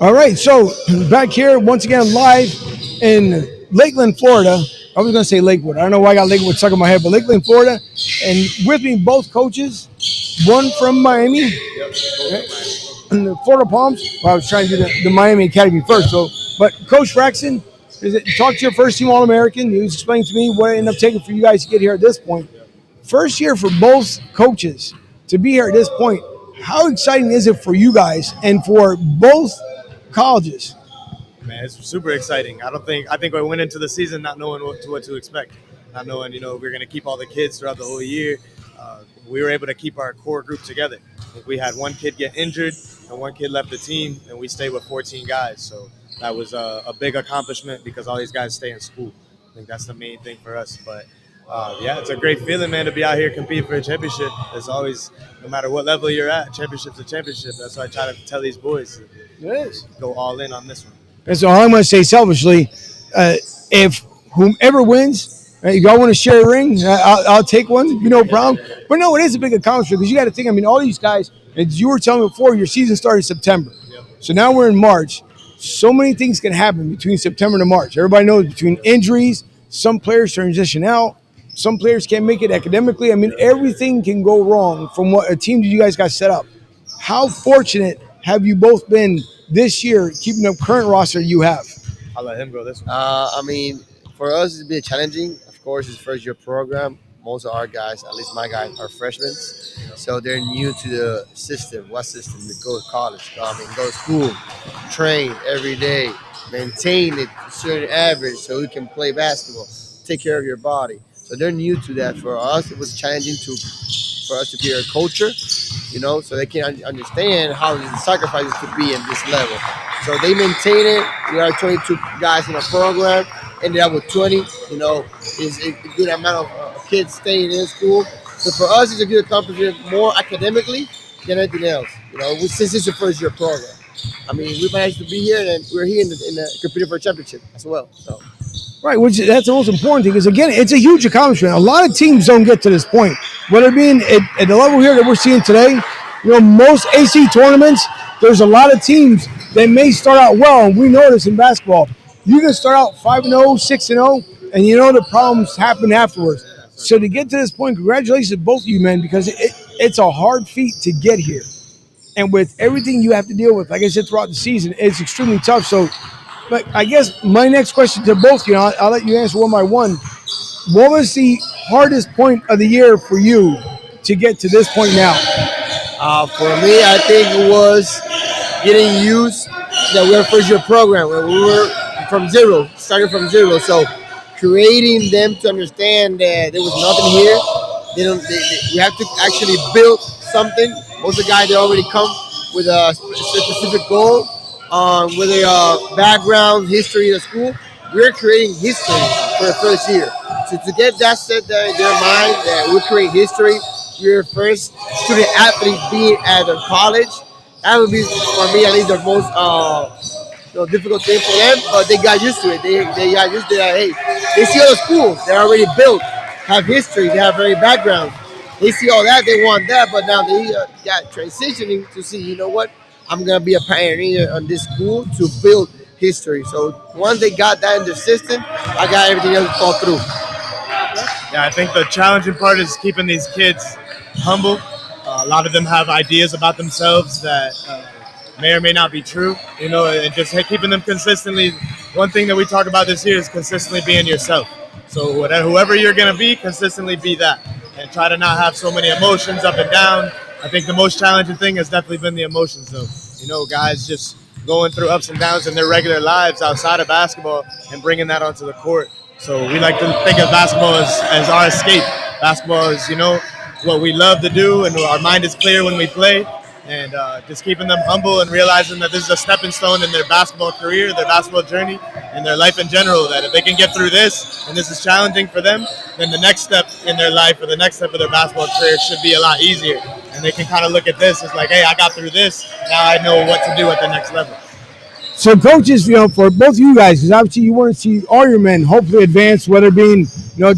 All right, so back here once again live in Lakeland, Florida. I was going to say Lakewood. I don't know why I got Lakewood stuck in my head, but Lakeland, Florida. And with me, both coaches, one from Miami, and the Florida Palms. Well, I was trying to do the Miami Academy first. So, but Coach Fraxon, talk to your first team All American. He was explaining to me what it ended up taking for you guys to get here at this point. First year for both coaches to be here at this point. How exciting is it for you guys and for both colleges? Man, it's super exciting. I think we went into the season not knowing what to expect, not knowing we're going to keep all the kids throughout the whole year. We were able to keep our core group together. We had one kid get injured and one kid left the team, and we stayed with 14 guys. So that was a big accomplishment because all these guys stay in school. I think that's the main thing for us. But yeah, it's a great feeling, man, to be out here competing for a championship. It's always, no matter what level you're at, championship's a championship. That's why I try to tell these boys. It is. Go all in on this one. And so all I'm going to say selfishly, if whomever wins, y'all want to share a ring, I'll take one, no problem. But no, it is a big accomplishment because you got to think, I mean, all these guys, as you were telling me before, your season started in September. Yep. So now we're in March. So many things can happen between September to March. Everybody knows between injuries, some players transition out, some players can't make it academically. I mean, everything can go wrong from what a team that you guys got set up. How fortunate have you both been this year keeping the current roster you have? I'll let him go this one. I mean, for us, it's been challenging. Of course, it's first year program. Most of our guys, at least my guys, are freshmen. So they're new to the system. What system? They go to college. Go to school, train every day, maintain a certain average so we can play basketball, take care of your body. So they're new to that. For us, it was challenging for us to be a culture, so they can understand how the sacrifices to be in this level. So they maintain it. We are 22 guys in a program, ended up with 20. Is a good amount of kids staying in school. So for us, it's a good accomplishment more academically than anything else. Since it's a first year program. I mean, we managed to be here, and we're here in the competing for a championship as well. So. Right, that's the most important thing because, again, it's a huge accomplishment. A lot of teams don't get to this point. Whether it being at the level here that we're seeing today, most AC tournaments, there's a lot of teams that may start out well, and we know this in basketball. You can start out 5-0, 6-0, and the problems happen afterwards. So to get to this point, congratulations to both of you, man, because it's a hard feat to get here. And with everything you have to deal with, like I said, throughout the season, it's extremely tough. So, but I guess my next question to both of you, I'll let you answer one by one. What was the hardest point of the year for you to get to this point now? For me, I think it was getting used that we're a first year program where we were starting from zero. So creating them to understand that there was nothing here. We have to actually build something. Most of the guys, they already come with a specific goal. Whether background, history of school, we're creating history for the first year. So to get that set there in their mind that we're creating history, we're first student athlete being at a college, that would be, for me at least, the most difficult thing for them. But they got used to it. They got used to that. Hey, they see all the schools they're already built, have history, they have very background. They see all that, they want that, but now they got transitioning to see, I'm going to be a pioneer on this school to build history. So once they got that in the system, I got everything else to fall through. Yeah, I think the challenging part is keeping these kids humble. A lot of them have ideas about themselves that may or may not be true, and just keeping them consistently. One thing that we talk about this year is consistently being yourself. So whoever you're going to be, consistently be that. And try to not have so many emotions up and down. I think the most challenging thing has definitely been the emotions, though. Guys just going through ups and downs in their regular lives outside of basketball and bringing that onto the court. So we like to think of basketball as our escape. Basketball is, what we love to do, and our mind is clear when we play. And just keeping them humble and realizing that this is a stepping stone in their basketball career, their basketball journey, and their life in general, that if they can get through this, and this is challenging for them, then the next step in their life or the next step of their basketball career should be a lot easier. And they can kind of look at this as like, hey, I got through this, now I know what to do at the next level. So coaches, for both of you guys, because obviously you want to see all your men hopefully advance, whether it being,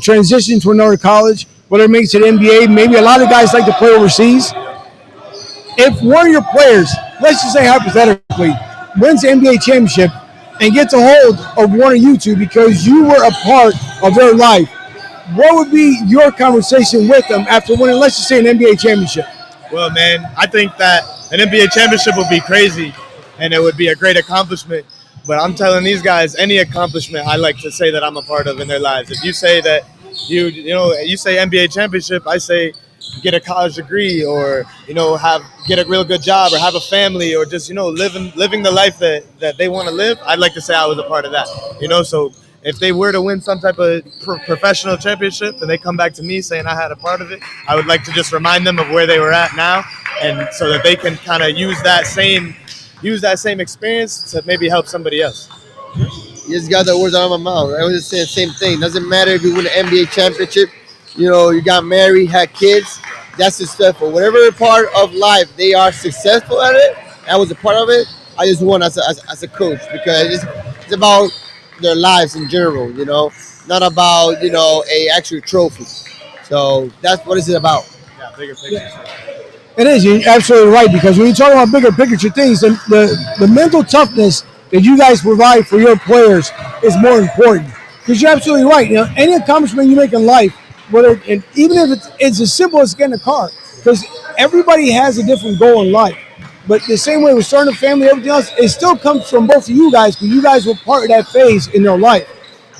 transition to another college, whether it makes it NBA, maybe a lot of guys like to play overseas. If one of your players, let's just say hypothetically, wins the NBA championship and gets a hold of one of you two because you were a part of their life, what would be your conversation with them after winning, let's just say, an NBA championship? Well, man, I think that an NBA championship would be crazy, and it would be a great accomplishment. But I'm telling these guys, any accomplishment I like to say that I'm a part of in their lives. If you say that you say NBA championship, I say get a college degree, or get a real good job, or have a family, or just living the life that they want to live. I'd like to say I was a part of that. So if they were to win some type of professional championship and they come back to me saying I had a part of it, I would like to just remind them of where they were at now, and so that they can kind of use that same experience to maybe help somebody else. You just got the words out of my mouth. I was just saying the same thing. Doesn't matter if you win an NBA championship, you got married, had kids. That's successful. Whatever part of life they are successful at it, I was a part of it. I just won as a coach because it's about their lives in general. Not about a actual trophy. So that's what it's about. Yeah, bigger picture. It is. You're absolutely right, because when you talk about bigger picture things, the mental toughness that you guys provide for your players is more important. Because you're absolutely right. Any accomplishment you make in life, even if it's as simple as getting a car, because everybody has a different goal in life. But the same way with starting a family, everything else, it still comes from both of you guys, because you guys were part of that phase in their life.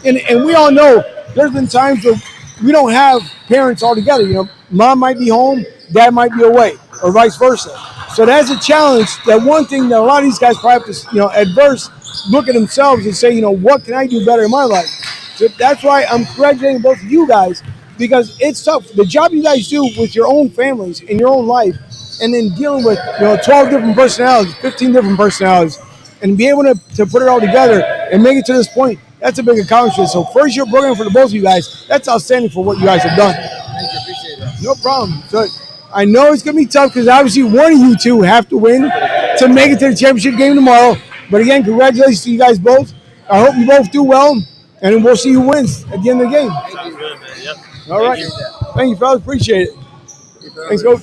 And we all know there's been times where we don't have parents all together. Mom might be home, dad might be away, or vice versa. So that's a challenge. That one thing that a lot of these guys probably have to, adverse, look at themselves and say, what can I do better in my life? So that's why I'm congratulating both of you guys, because it's tough. The job you guys do with your own families in your own life, and then dealing with 12 different personalities, 15 different personalities, and be able to put it all together and make it to this point, that's a big accomplishment. So first year program for the both of you guys, that's outstanding for what you guys have done. Thank you. Appreciate that. No problem. So I know it's going to be tough because obviously one of you two have to win to make it to the championship game tomorrow. But again, congratulations to you guys both. I hope you both do well, and we'll see who wins at the end of the game. Sounds good, man. Yep. All right. Thank you, fellas. Appreciate it. Thanks, coach.